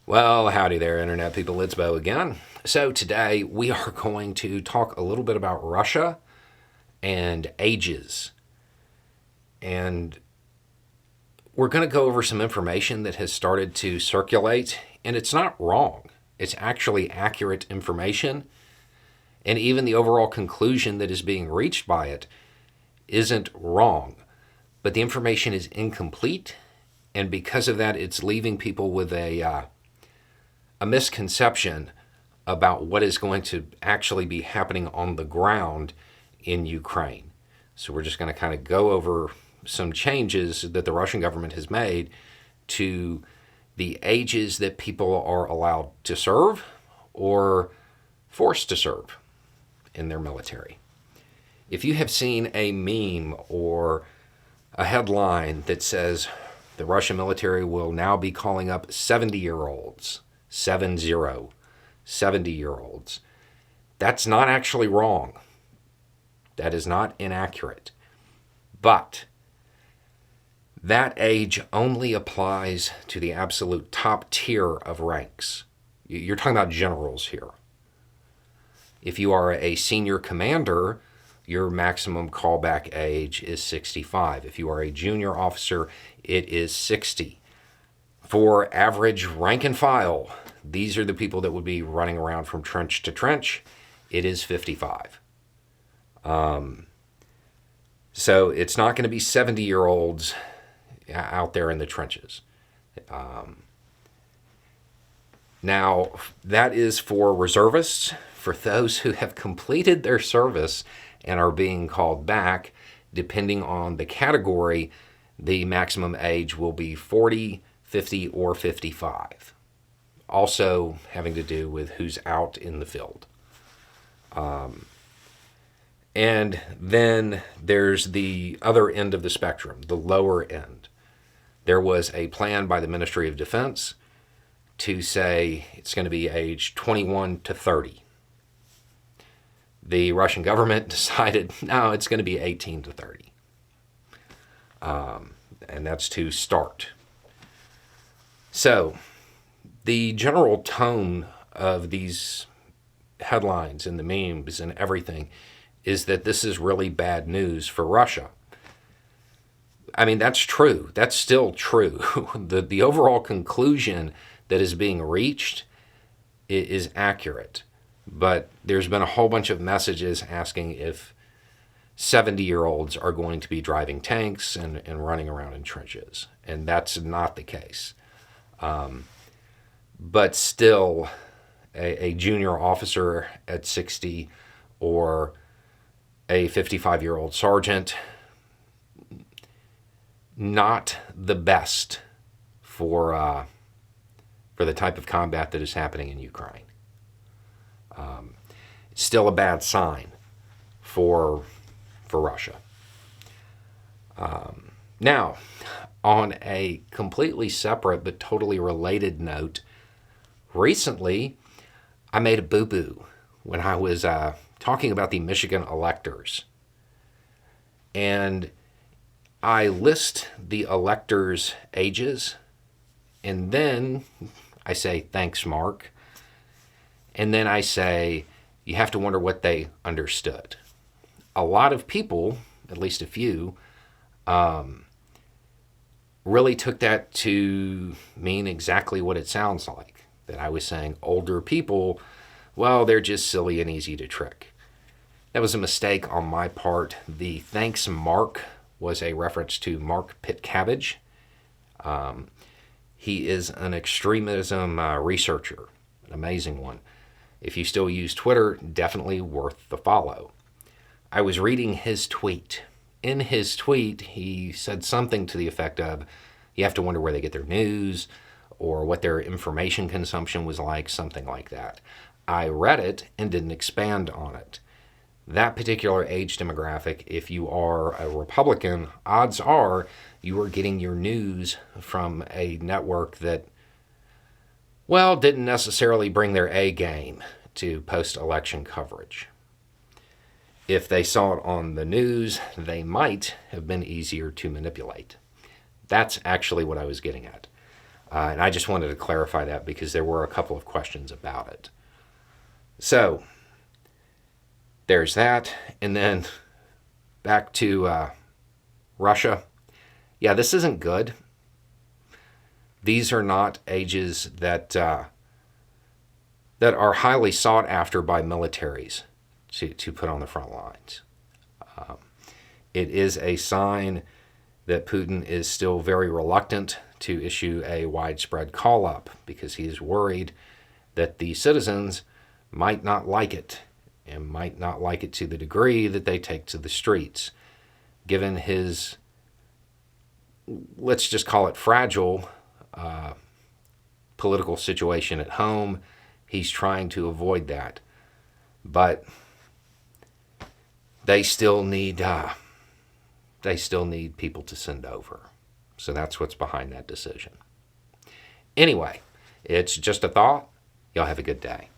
Well, howdy there, Internet people. It's Bo again. So, today we are going to talk a little bit about Russia and ages. And we're going to go over some information that has started to circulate, and it's not wrong. It's actually accurate information. And even the overall conclusion that is being reached by it isn't wrong. But the information is incomplete, and because of that, it's leaving people with a misconception about what is going to actually be happening on the ground in Ukraine. So we're just going to kind of go over some changes that the Russian government has made to the ages that people are allowed to serve or forced to serve in their military. If you have seen a meme or a headline that says the Russian military will now be calling up 70-year-olds, 70-year-olds. That's not actually wrong. That is not inaccurate. But that age only applies to the absolute top tier of ranks. You're talking about generals here. If you are a senior commander, your maximum callback age is 65. If you are a junior officer, it is 60. For average rank and file, these are the people that would be running around from trench to trench. It is 55. So it's not going to be 70-year-olds out there in the trenches. Now, that is for reservists. For those who have completed their service and are being called back, depending on the category, the maximum age will be 40, 50, or 55. Also having to do with who's out in the field. And then there's the other end of the spectrum, the lower end. There was a plan by the Ministry of Defense to say it's going to be age 21 to 30. The Russian government decided, no, it's going to be 18 to 30. And that's to start. So, the general tone of these headlines and the memes and everything is that this is really bad news for Russia. I mean, that's true. That's still true. The overall conclusion that is being reached is accurate. But there's been a whole bunch of messages asking if 70-year-olds are going to be driving tanks and running around in trenches. And that's not the case. But still, a junior officer at 60 or a 55-year-old sergeant, not the best for the type of combat that is happening in Ukraine. It's still a bad sign for Russia. Now, on a completely separate but totally related note, recently I made a boo-boo when I was talking about the Michigan electors. And I list the electors' ages, and then I say, thanks, Mark. And then I say, you have to wonder what they understood. A lot of people, at least a few, really took that to mean exactly what it sounds like. That I was saying older people, well, they're just silly and easy to trick. That was a mistake on my part. The thanks Mark was a reference to Mark Pitcabbage. He is an extremism researcher, an amazing one. If you still use Twitter, definitely worth the follow. I was reading his tweet. In his tweet, he said something to the effect of, you have to wonder where they get their news or what their information consumption was like, something like that. I read it and didn't expand on it. That particular age demographic, if you are a Republican, odds are you are getting your news from a network that, well, didn't necessarily bring their A game to post-election coverage. If they saw it on the news, they might have been easier to manipulate. That's actually what I was getting at. And I just wanted to clarify that because there were a couple of questions about it. So there's that. And then back to Russia. Yeah, this isn't good. These are not ages that that are highly sought after by militaries to put on the front lines. It is a sign that Putin is still very reluctant to issue a widespread call-up because he is worried that the citizens might not like it and might not like it to the degree that they take to the streets. Given his, let's just call it fragile political situation at home, he's trying to avoid that. But they still need people to send over. So that's what's behind that decision. Anyway, it's just a thought. Y'all have a good day.